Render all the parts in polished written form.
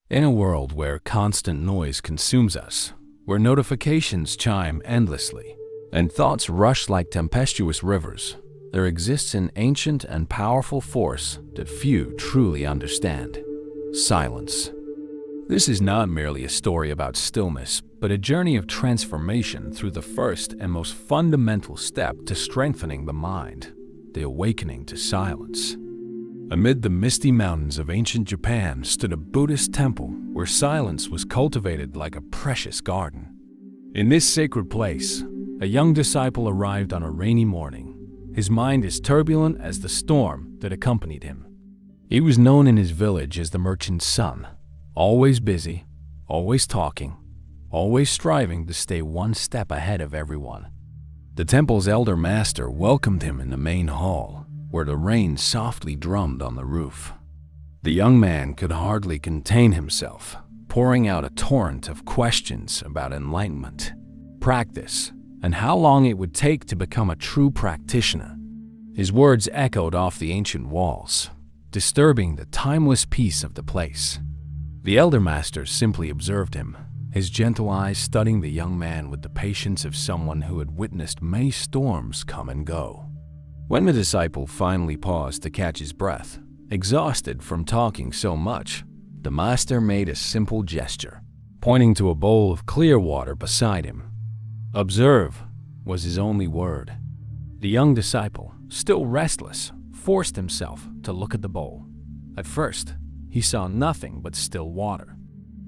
In a world where constant noise consumes us, where notifications chime endlessly, and thoughts rush like tempestuous rivers, there exists an ancient and powerful force that few truly understand: silence. This is not merely a story about stillness, but a journey of transformation through the first and most fundamental step to strengthening the mind, the awakening to silence. Amid the misty mountains of ancient Japan stood a Buddhist temple where silence was cultivated like a precious garden. In this sacred place, a young disciple arrived on a rainy morning, his mind as turbulent as the storm that accompanied him. He was known in his village as the merchant's son, always busy, always talking, always striving to stay one step ahead of everyone. The temple's elder master welcomed him in the main hall, where the rain softly drummed on the roof. The young man could hardly contain himself, pouring out a torrent of questions about enlightenment, practice, and how long it would take to become a true practitioner. His words echoed off the ancient walls, disturbing the timeless peace of the place. The elder master simply observed him, his gentle eyes studying the young man with the patience of someone who had witnessed many storms come and go. When the disciple finally paused to catch his breath, exhausted from talking so much, the master made a simple gesture, pointing to a bowl of clear water beside him. "Observe," was his only word. The young disciple, still restless, forced himself to look at the bowl. At first, he saw nothing but still water.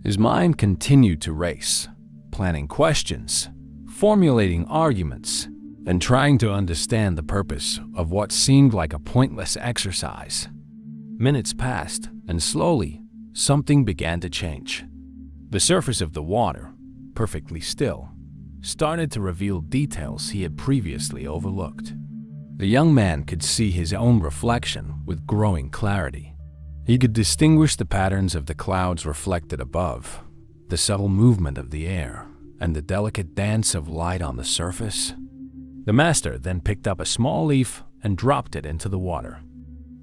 His mind continued to race, planning questions, formulating arguments, and trying to understand the purpose of what seemed like a pointless exercise. Minutes passed, and slowly, something began to change. The surface of the water, perfectly still, started to reveal details he had previously overlooked. The young man could see his own reflection with growing clarity. He could distinguish the patterns of the clouds reflected above, the subtle movement of the air, and the delicate dance of light on the surface. The master then picked up a small leaf and dropped it into the water.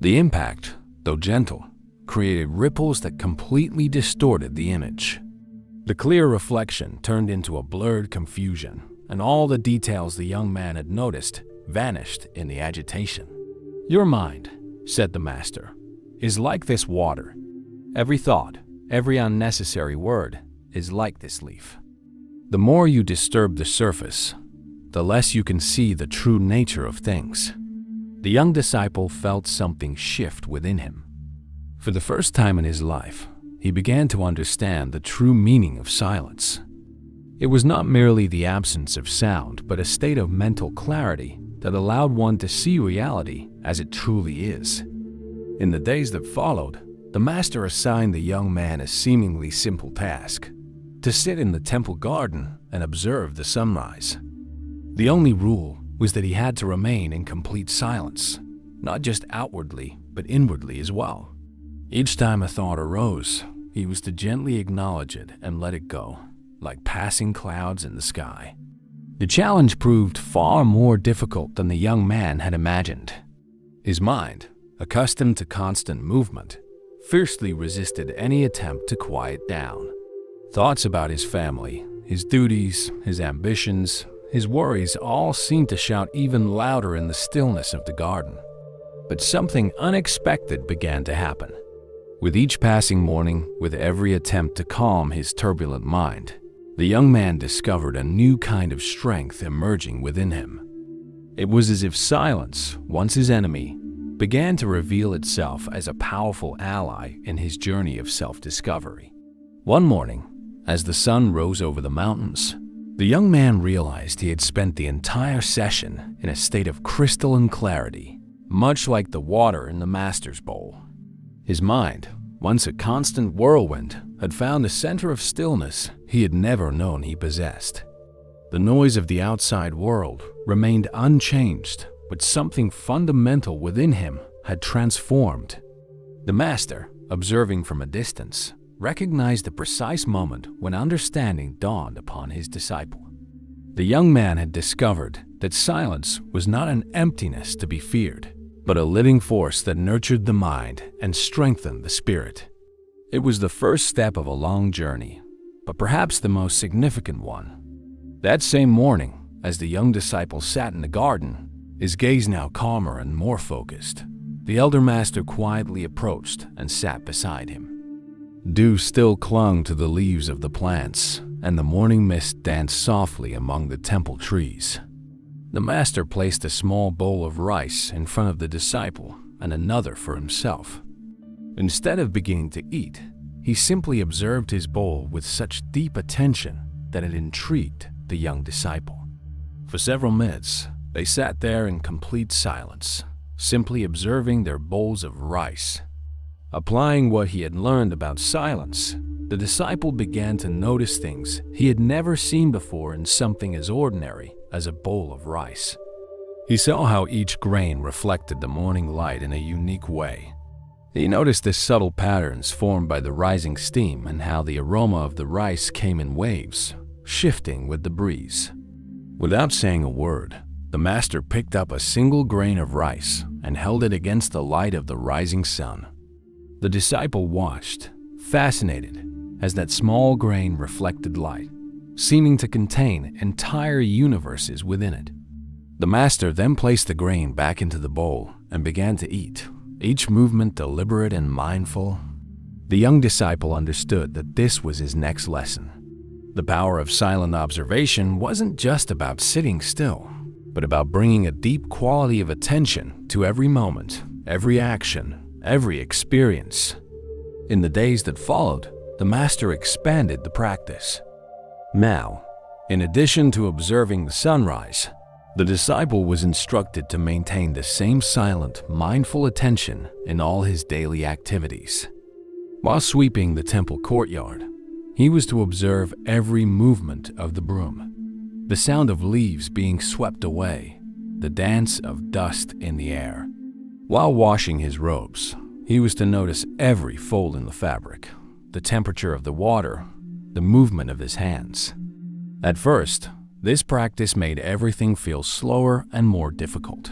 The impact, though gentle, created ripples that completely distorted the image. The clear reflection turned into a blurred confusion, and all the details the young man had noticed vanished in the agitation. "Your mind," said the master, "is like this water. Every thought, every unnecessary word is like this leaf. The more you disturb the surface, the less you can see the true nature of things." The young disciple felt something shift within him. For the first time in his life, he began to understand the true meaning of silence. It was not merely the absence of sound, but a state of mental clarity that allowed one to see reality as it truly is. In the days that followed, the master assigned the young man a seemingly simple task: to sit in the temple garden and observe the sunrise. The only rule was that he had to remain in complete silence, not just outwardly, but inwardly as well. Each time a thought arose, he was to gently acknowledge it and let it go, like passing clouds in the sky. The challenge proved far more difficult than the young man had imagined. His mind, accustomed to constant movement, fiercely resisted any attempt to quiet down. Thoughts about his family, his duties, his ambitions, his worries all seemed to shout even louder in the stillness of the garden. But something unexpected began to happen. With each passing morning, with every attempt to calm his turbulent mind, the young man discovered a new kind of strength emerging within him. It was as if silence, once his enemy, began to reveal itself as a powerful ally in his journey of self-discovery. One morning, as the sun rose over the mountains, the young man realized he had spent the entire session in a state of crystalline clarity, much like the water in the master's bowl. His mind, once a constant whirlwind, had found a center of stillness he had never known he possessed. The noise of the outside world remained unchanged, but something fundamental within him had transformed. The master, observing from a distance, recognized the precise moment when understanding dawned upon his disciple. The young man had discovered that silence was not an emptiness to be feared, but a living force that nurtured the mind and strengthened the spirit. It was the first step of a long journey, but perhaps the most significant one. That same morning, as the young disciple sat in the garden, his gaze now calmer and more focused, the elder master quietly approached and sat beside him. Dew still clung to the leaves of the plants, and the morning mist danced softly among the temple trees. The master placed a small bowl of rice in front of the disciple and another for himself. Instead of beginning to eat, he simply observed his bowl with such deep attention that it intrigued the young disciple. For several minutes, they sat there in complete silence, simply observing their bowls of rice. Applying what he had learned about silence, the disciple began to notice things he had never seen before in something as ordinary as a bowl of rice. He saw how each grain reflected the morning light in a unique way. He noticed the subtle patterns formed by the rising steam and how the aroma of the rice came in waves, shifting with the breeze. Without saying a word, the master picked up a single grain of rice and held it against the light of the rising sun. The disciple watched, fascinated, as that small grain reflected light, seeming to contain entire universes within it. The master then placed the grain back into the bowl and began to eat, each movement deliberate and mindful. The young disciple understood that this was his next lesson. The power of silent observation wasn't just about sitting still, but about bringing a deep quality of attention to every moment, every action, every experience. In the days that followed, the master expanded the practice. Now, in addition to observing the sunrise, the disciple was instructed to maintain the same silent, mindful attention in all his daily activities. While sweeping the temple courtyard, he was to observe every movement of the broom, the sound of leaves being swept away, the dance of dust in the air. While washing his robes, he was to notice every fold in the fabric, the temperature of the water, the movement of his hands. At first, this practice made everything feel slower and more difficult.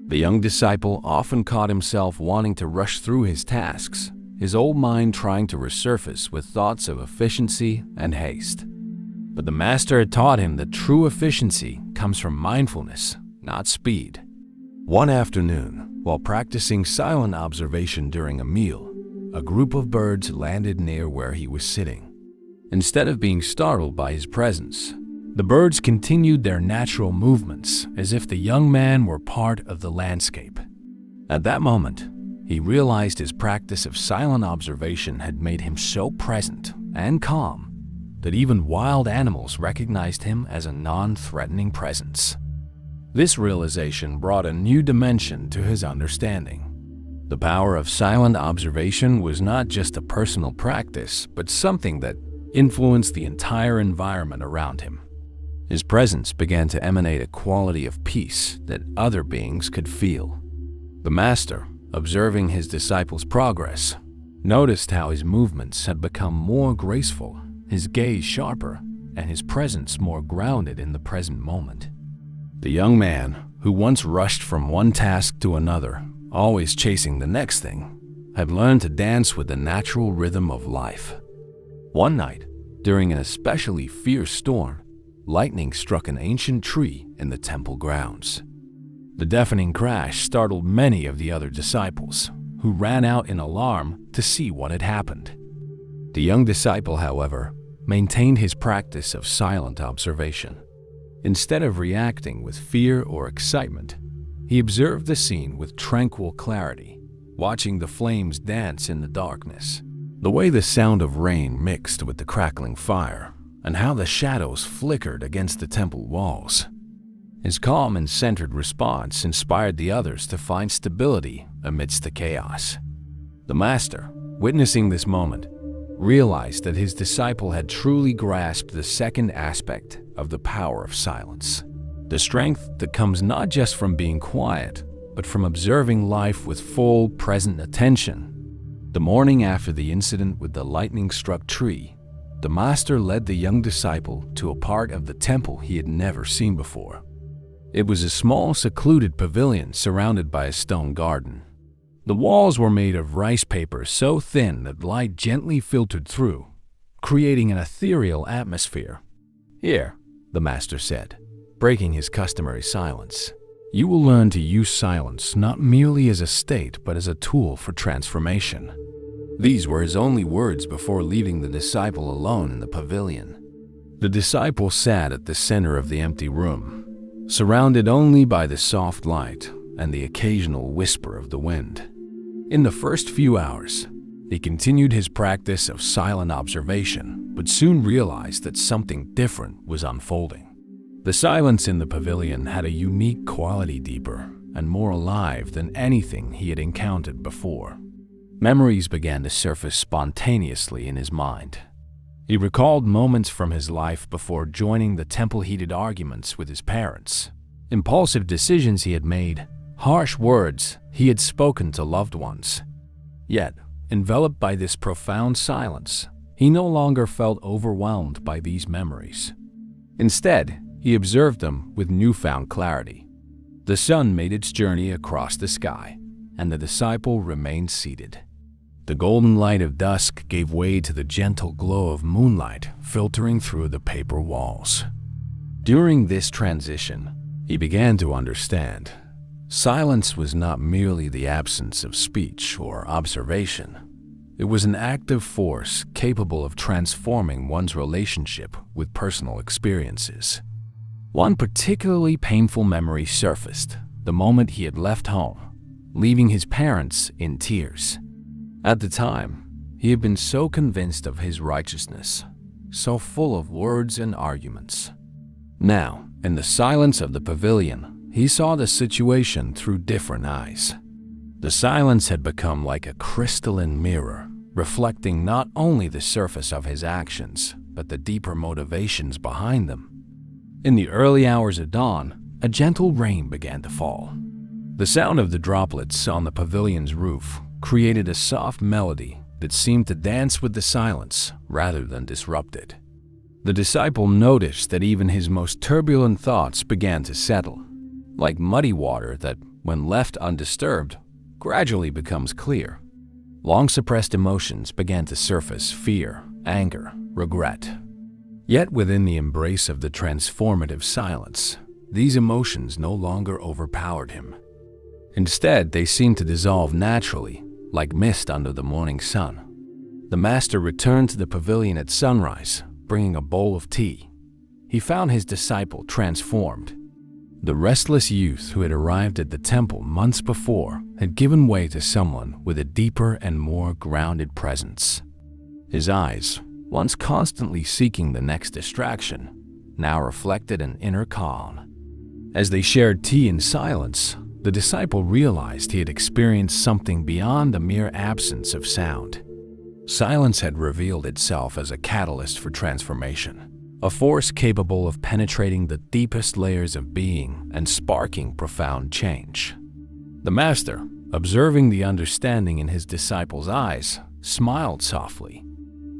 The young disciple often caught himself wanting to rush through his tasks, his old mind trying to resurface with thoughts of efficiency and haste. But the master had taught him that true efficiency comes from mindfulness, not speed. One afternoon, while practicing silent observation during a meal, a group of birds landed near where he was sitting. Instead of being startled by his presence, the birds continued their natural movements as if the young man were part of the landscape. At that moment, he realized his practice of silent observation had made him so present and calm that even wild animals recognized him as a non-threatening presence. This realization brought a new dimension to his understanding. The power of silent observation was not just a personal practice, but something that influenced the entire environment around him. His presence began to emanate a quality of peace that other beings could feel. The master, observing his disciple's progress, noticed how his movements had become more graceful, his gaze sharper, and his presence more grounded in the present moment. The young man, who once rushed from one task to another, always chasing the next thing, had learned to dance with the natural rhythm of life. One night, during an especially fierce storm, lightning struck an ancient tree in the temple grounds. The deafening crash startled many of the other disciples, who ran out in alarm to see what had happened. The young disciple, however, maintained his practice of silent observation. Instead of reacting with fear or excitement, he observed the scene with tranquil clarity, watching the flames dance in the darkness, the way the sound of rain mixed with the crackling fire, and how the shadows flickered against the temple walls. His calm and centered response inspired the others to find stability amidst the chaos. The master, witnessing this moment, realized that his disciple had truly grasped the second aspect of the power of silence, the strength that comes not just from being quiet, but from observing life with full, present attention. The morning after the incident with the lightning-struck tree, the master led the young disciple to a part of the temple he had never seen before. It was a small, secluded pavilion surrounded by a stone garden. The walls were made of rice paper so thin that light gently filtered through, creating an ethereal atmosphere. "Here," the master said, breaking his customary silence, "you will learn to use silence not merely as a state but as a tool for transformation." These were his only words before leaving the disciple alone in the pavilion. The disciple sat at the center of the empty room, surrounded only by the soft light and the occasional whisper of the wind. In the first few hours, he continued his practice of silent observation, but soon realized that something different was unfolding. The silence in the pavilion had a unique quality, deeper and more alive than anything he had encountered before. Memories began to surface spontaneously in his mind. He recalled moments from his life before joining the temple-heated arguments with his parents, impulsive decisions he had made, harsh words he had spoken to loved ones. Yet, enveloped by this profound silence, he no longer felt overwhelmed by these memories. Instead, he observed them with newfound clarity. The sun made its journey across the sky, and the disciple remained seated. The golden light of dusk gave way to the gentle glow of moonlight filtering through the paper walls. During this transition, he began to understand. Silence was not merely the absence of speech or observation. It was an active force capable of transforming one's relationship with personal experiences. One particularly painful memory surfaced the moment he had left home, leaving his parents in tears. At the time, he had been so convinced of his righteousness, so full of words and arguments. Now, in the silence of the pavilion, he saw the situation through different eyes. The silence had become like a crystalline mirror, reflecting not only the surface of his actions, but the deeper motivations behind them. In the early hours of dawn, a gentle rain began to fall. The sound of the droplets on the pavilion's roof created a soft melody that seemed to dance with the silence rather than disrupt it. The disciple noticed that even his most turbulent thoughts began to settle, like muddy water that, when left undisturbed, gradually becomes clear. Long-suppressed emotions began to surface: fear, anger, regret. Yet within the embrace of the transformative silence, these emotions no longer overpowered him. Instead, they seemed to dissolve naturally, like mist under the morning sun. The master returned to the pavilion at sunrise, bringing a bowl of tea. He found his disciple transformed. The restless youth who had arrived at the temple months before had given way to someone with a deeper and more grounded presence. His eyes, once constantly seeking the next distraction, now reflected an inner calm. As they shared tea in silence, the disciple realized he had experienced something beyond the mere absence of sound. Silence had revealed itself as a catalyst for transformation, a force capable of penetrating the deepest layers of being and sparking profound change. The master, observing the understanding in his disciple's eyes, smiled softly.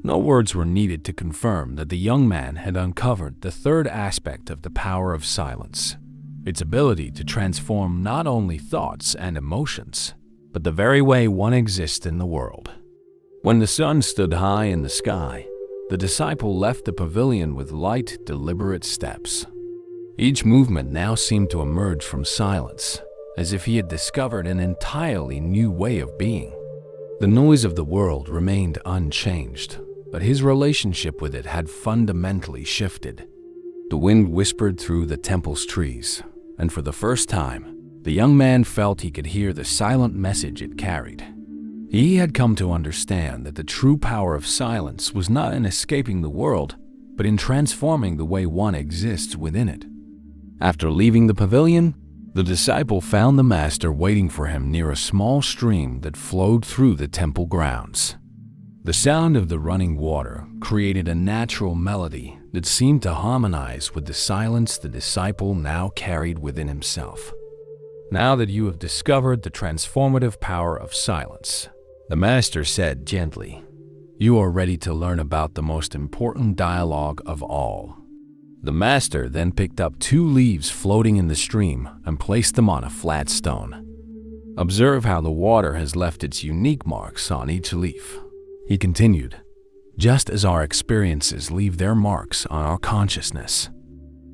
No words were needed to confirm that the young man had uncovered the third aspect of the power of silence: its ability to transform not only thoughts and emotions, but the very way one exists in the world. When the sun stood high in the sky, the disciple left the pavilion with light, deliberate steps. Each movement now seemed to emerge from silence, as if he had discovered an entirely new way of being. The noise of the world remained unchanged, but his relationship with it had fundamentally shifted. The wind whispered through the temple's trees, and for the first time, the young man felt he could hear the silent message it carried. He had come to understand that the true power of silence was not in escaping the world, but in transforming the way one exists within it. After leaving the pavilion, the disciple found the master waiting for him near a small stream that flowed through the temple grounds. The sound of the running water created a natural melody that seemed to harmonize with the silence the disciple now carried within himself. "Now that you have discovered the transformative power of silence," the master said gently, "you are ready to learn about the most important dialogue of all." The master then picked up 2 leaves floating in the stream and placed them on a flat stone. Observe how the water has left its unique marks on each leaf. He continued, just as our experiences leave their marks on our consciousness.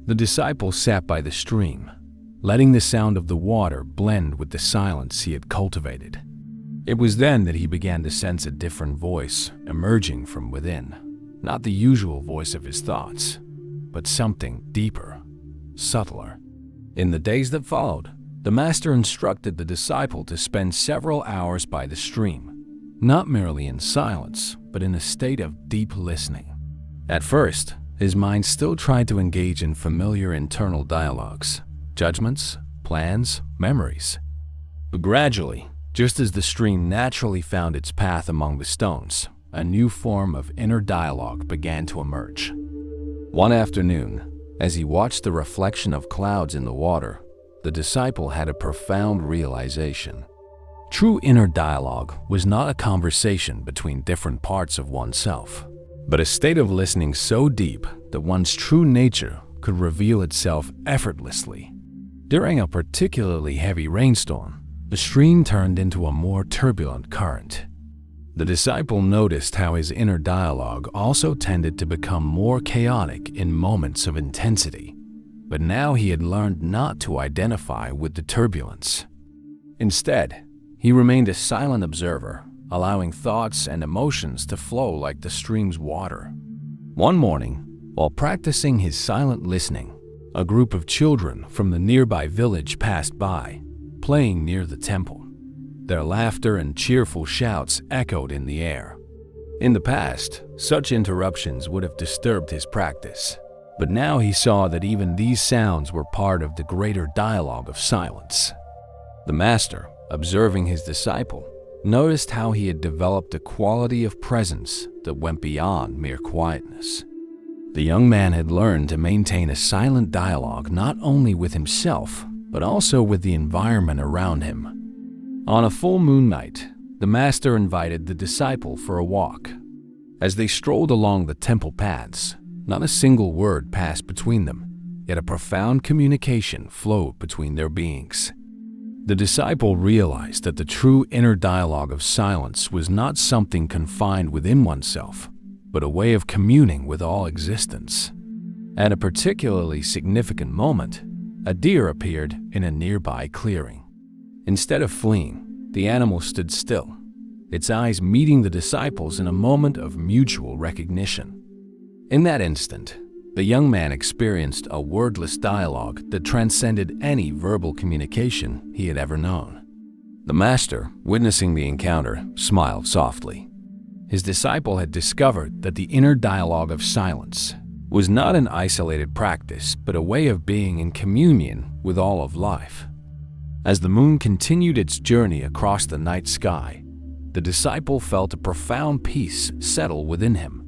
The disciple sat by the stream, letting the sound of the water blend with the silence he had cultivated. It was then that he began to sense a different voice emerging from within, not the usual voice of his thoughts, but something deeper, subtler. In the days that followed, the master instructed the disciple to spend several hours by the stream, not merely in silence, but in a state of deep listening. At first, his mind still tried to engage in familiar internal dialogues, judgments, plans, memories. But gradually, just as the stream naturally found its path among the stones, a new form of inner dialogue began to emerge. One afternoon, as he watched the reflection of clouds in the water, the disciple had a profound realization. True inner dialogue was not a conversation between different parts of oneself, but a state of listening so deep that one's true nature could reveal itself effortlessly. During a particularly heavy rainstorm, the stream turned into a more turbulent current. The disciple noticed how his inner dialogue also tended to become more chaotic in moments of intensity, but now he had learned not to identify with the turbulence. Instead, he remained a silent observer, allowing thoughts and emotions to flow like the stream's water. One morning, while practicing his silent listening, a group of children from the nearby village passed by, playing near the temple. Their laughter and cheerful shouts echoed in the air. In the past, such interruptions would have disturbed his practice, but now he saw that even these sounds were part of the greater dialogue of silence. The master, observing his disciple, noticed how he had developed a quality of presence that went beyond mere quietness. The young man had learned to maintain a silent dialogue not only with himself, but also with the environment around him. On a full moon night, the master invited the disciple for a walk. As they strolled along the temple paths, not a single word passed between them, yet a profound communication flowed between their beings. The disciple realized that the true inner dialogue of silence was not something confined within oneself, but a way of communing with all existence. At a particularly significant moment, a deer appeared in a nearby clearing. Instead of fleeing, the animal stood still, its eyes meeting the disciples in a moment of mutual recognition. In that instant, the young man experienced a wordless dialogue that transcended any verbal communication he had ever known. The master, witnessing the encounter, smiled softly. His disciple had discovered that the inner dialogue of silence was not an isolated practice, but a way of being in communion with all of life. As the moon continued its journey across the night sky, the disciple felt a profound peace settle within him.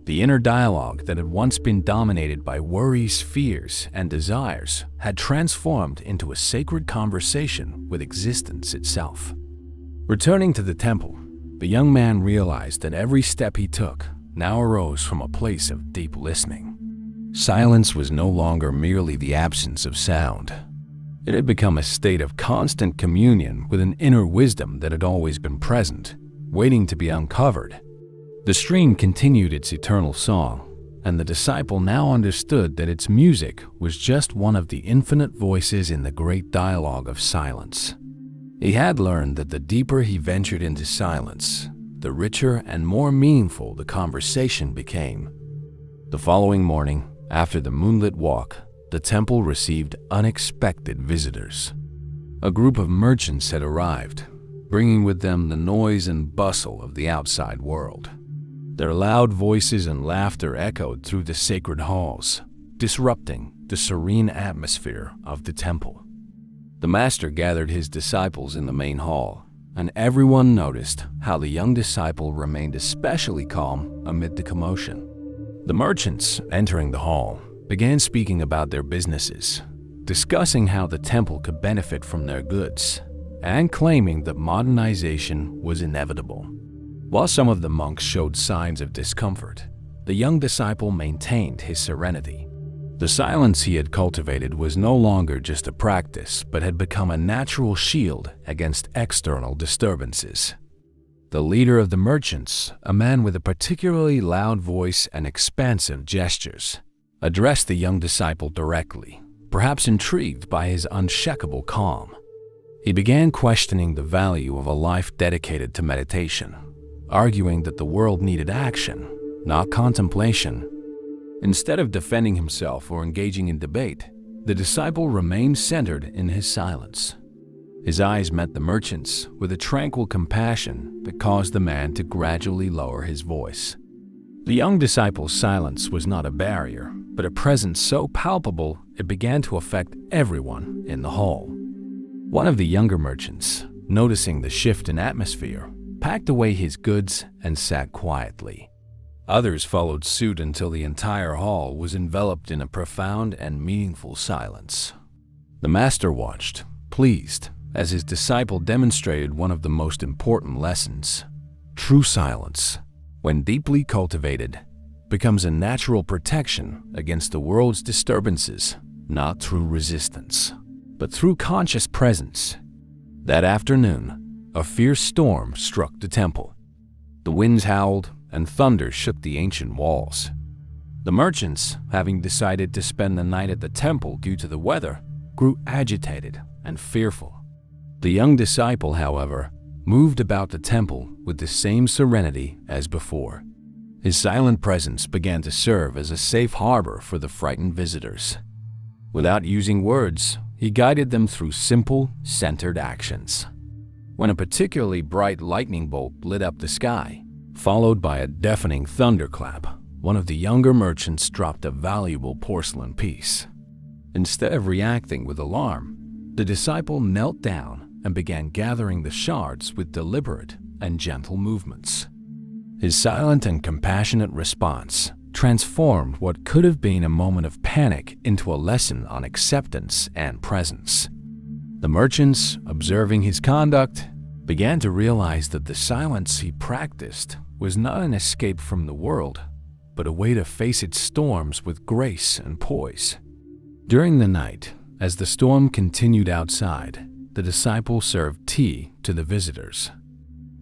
The inner dialogue that had once been dominated by worries, fears, and desires had transformed into a sacred conversation with existence itself. Returning to the temple, the young man realized that every step he took now arose from a place of deep listening. Silence was no longer merely the absence of sound. It had become a state of constant communion with an inner wisdom that had always been present, waiting to be uncovered. The stream continued its eternal song, and the disciple now understood that its music was just one of the infinite voices in the great dialogue of silence. He had learned that the deeper he ventured into silence, the richer and more meaningful the conversation became. The following morning, after the moonlit walk, the temple received unexpected visitors. A group of merchants had arrived, bringing with them the noise and bustle of the outside world. Their loud voices and laughter echoed through the sacred halls, disrupting the serene atmosphere of the temple. The master gathered his disciples in the main hall, and everyone noticed how the young disciple remained especially calm amid the commotion. The merchants, entering the hall, began speaking about their businesses, discussing how the temple could benefit from their goods, and claiming that modernization was inevitable. While some of the monks showed signs of discomfort, the young disciple maintained his serenity. The silence he had cultivated was no longer just a practice, but had become a natural shield against external disturbances. The leader of the merchants, a man with a particularly loud voice and expansive gestures, addressed the young disciple directly, perhaps intrigued by his unshakable calm. He began questioning the value of a life dedicated to meditation, arguing that the world needed action, not contemplation. Instead of defending himself or engaging in debate, the disciple remained centered in his silence. His eyes met the merchant's with a tranquil compassion that caused the man to gradually lower his voice. The young disciple's silence was not a barrier, but a presence so palpable it began to affect everyone in the hall. One of the younger merchants, noticing the shift in atmosphere, packed away his goods and sat quietly. Others followed suit until the entire hall was enveloped in a profound and meaningful silence. The master watched, pleased, as his disciple demonstrated one of the most important lessons. True silence, when deeply cultivated, becomes a natural protection against the world's disturbances, not through resistance, but through conscious presence. That afternoon, a fierce storm struck the temple. The winds howled, and thunder shook the ancient walls. The merchants, having decided to spend the night at the temple due to the weather, grew agitated and fearful. The young disciple, however, moved about the temple with the same serenity as before. His silent presence began to serve as a safe harbor for the frightened visitors. Without using words, he guided them through simple, centered actions. When a particularly bright lightning bolt lit up the sky, followed by a deafening thunderclap, one of the younger merchants dropped a valuable porcelain piece. Instead of reacting with alarm, the disciple knelt down and began gathering the shards with deliberate and gentle movements. His silent and compassionate response transformed what could have been a moment of panic into a lesson on acceptance and presence. The merchants, observing his conduct, began to realize that the silence he practiced was not an escape from the world, but a way to face its storms with grace and poise. During the night, as the storm continued outside, the disciple served tea to the visitors.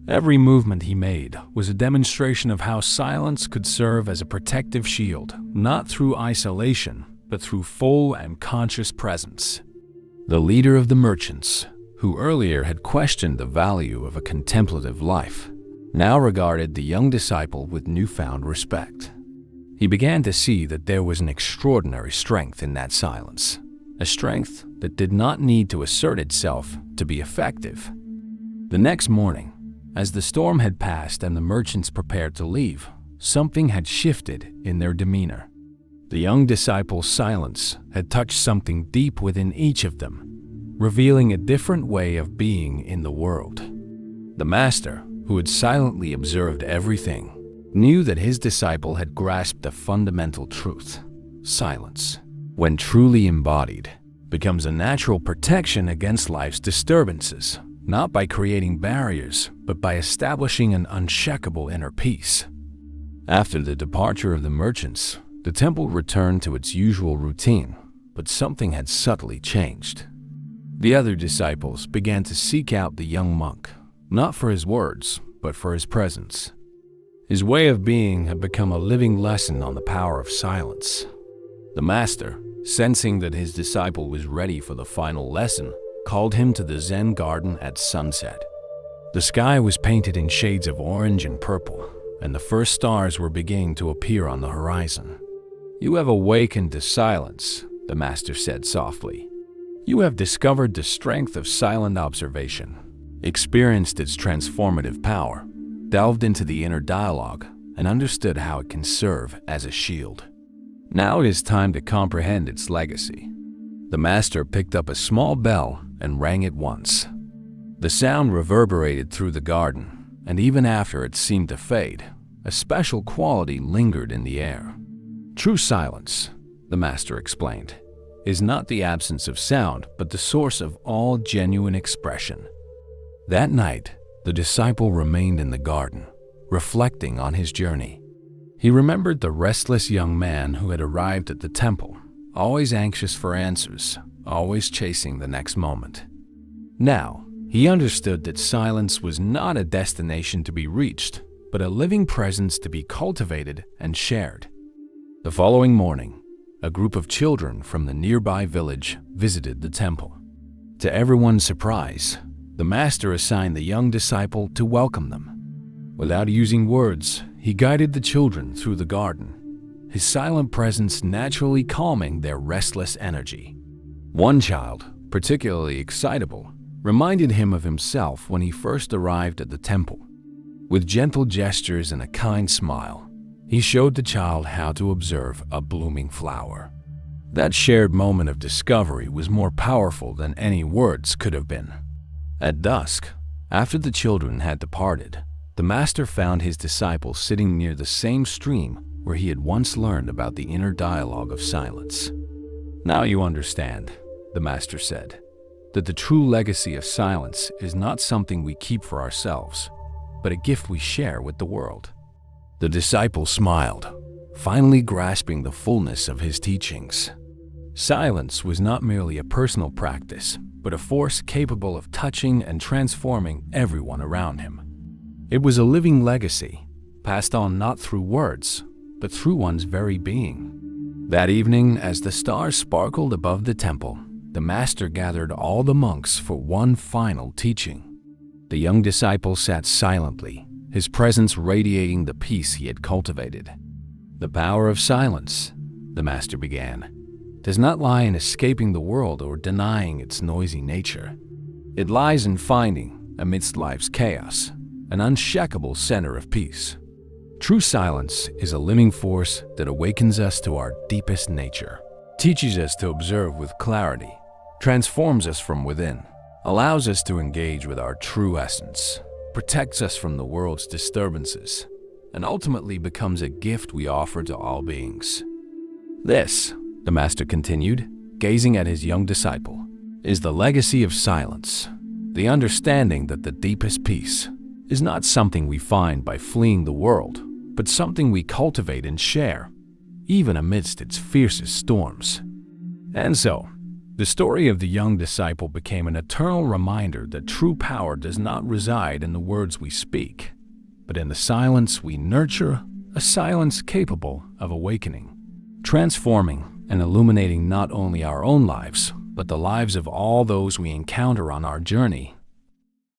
Every movement he made was a demonstration of how silence could serve as a protective shield, not through isolation, but through full and conscious presence. The leader of the merchants, who earlier had questioned the value of a contemplative life, now regarded the young disciple with newfound respect. He began to see that there was an extraordinary strength in that silence, a strength that did not need to assert itself to be effective. The next morning, as the storm had passed and the merchants prepared to leave, something had shifted in their demeanor. The young disciple's silence had touched something deep within each of them, revealing a different way of being in the world. The master, who had silently observed everything, knew that his disciple had grasped a fundamental truth. Silence, when truly embodied, becomes a natural protection against life's disturbances, not by creating barriers, but by establishing an unshakable inner peace. After the departure of the merchants, the temple returned to its usual routine, but something had subtly changed. The other disciples began to seek out the young monk, not for his words, but for his presence. His way of being had become a living lesson on the power of silence. The master, sensing that his disciple was ready for the final lesson, called him to the Zen garden at sunset. The sky was painted in shades of orange and purple, and the first stars were beginning to appear on the horizon. "You have awakened to silence," the master said softly. "You have discovered the strength of silent observation, experienced its transformative power, delved into the inner dialogue, and understood how it can serve as a shield. Now it is time to comprehend its legacy." The master picked up a small bell and rang it once. The sound reverberated through the garden, and even after it seemed to fade, a special quality lingered in the air. True silence, the master explained, is not the absence of sound, but the source of all genuine expression. That night, the disciple remained in the garden, reflecting on his journey. He remembered the restless young man who had arrived at the temple, always anxious for answers, always chasing the next moment. Now, he understood that silence was not a destination to be reached, but a living presence to be cultivated and shared. The following morning, a group of children from the nearby village visited the temple. To everyone's surprise, the master assigned the young disciple to welcome them. Without using words, he guided the children through the garden, his silent presence naturally calming their restless energy. One child, particularly excitable, reminded him of himself when he first arrived at the temple. With gentle gestures and a kind smile, he showed the child how to observe a blooming flower. That shared moment of discovery was more powerful than any words could have been. At dusk, after the children had departed, the master found his disciple sitting near the same stream where he had once learned about the inner dialogue of silence. "Now you understand," the master said, "that the true legacy of silence is not something we keep for ourselves, but a gift we share with the world." The disciple smiled, finally grasping the fullness of his teachings. Silence was not merely a personal practice, but a force capable of touching and transforming everyone around him. It was a living legacy, passed on not through words, but through one's very being. That evening, as the stars sparkled above the temple, the master gathered all the monks for one final teaching. The young disciple sat silently, his presence radiating the peace he had cultivated. "The power of silence," the master began, "does not lie in escaping the world or denying its noisy nature. It lies in finding, amidst life's chaos, an unshakable center of peace. True silence is a living force that awakens us to our deepest nature, teaches us to observe with clarity, transforms us from within, allows us to engage with our true essence, protects us from the world's disturbances, and ultimately becomes a gift we offer to all beings. This," the master continued, gazing at his young disciple, "is the legacy of silence, the understanding that the deepest peace is not something we find by fleeing the world, but something we cultivate and share, even amidst its fiercest storms." And so, the story of the young disciple became an eternal reminder that true power does not reside in the words we speak, but in the silence we nurture, a silence capable of awakening, transforming, and illuminating not only our own lives, but the lives of all those we encounter on our journey